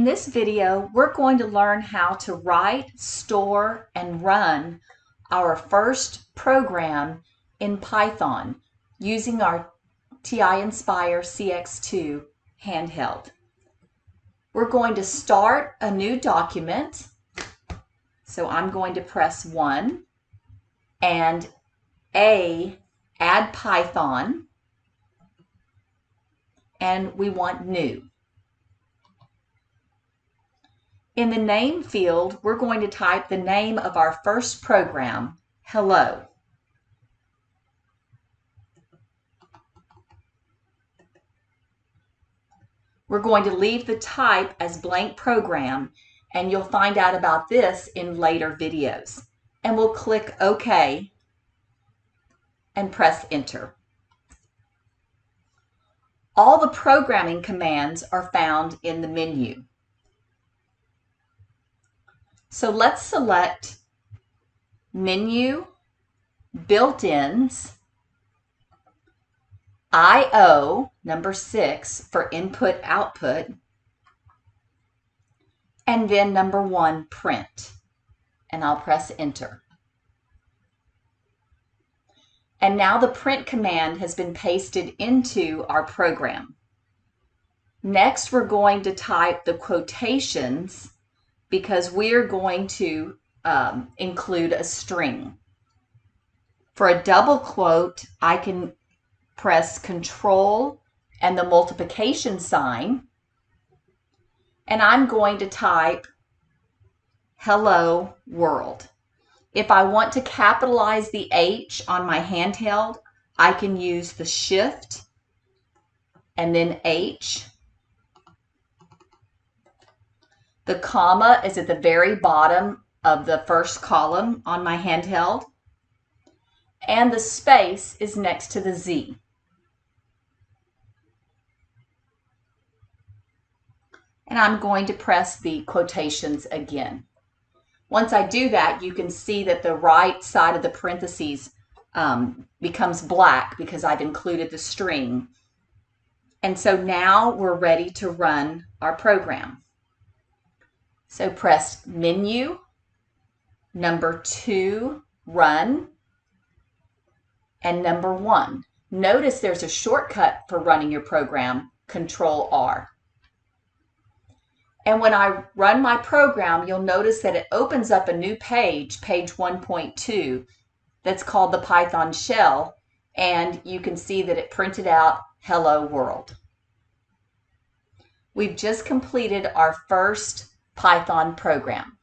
this video, we're going to learn how to write, store, and run our first program in Python using our TI Nspire CX II handheld. We're going to start a new document. So I'm going to press 1 and add Python, and we want new. In the name field, we're going to type the name of our first program, hello. We're going to leave the type as blank program, and you'll find out about this in later videos. And we'll click OK and press Enter. All the programming commands are found in the menu. So let's select Menu, Built-ins, I/O, number 6 for input output, and then number 1, Print. And I'll press Enter. And now the print command has been pasted into our program. Next, we're going to type the quotations because we're going to include a string. For a double quote, I can press Ctrl and the multiplication sign, and I'm going to type Hello World. If I want to capitalize the H on my handheld, I can use the Shift and then H. The comma is at the very bottom of the first column on my handheld, and the space is next to the Z. And I'm going to press the quotations again. Once I do that, you can see that the right side of the parentheses becomes black because I've included the string. And so now we're ready to run our program. So press Menu, number 2, Run, and number 1. Notice there's a shortcut for running your program, Ctrl R. And when I run my program, you'll notice that it opens up a new page, page 1.2, that's called the Python shell, and you can see that it printed out Hello World. We've just completed our first Python program.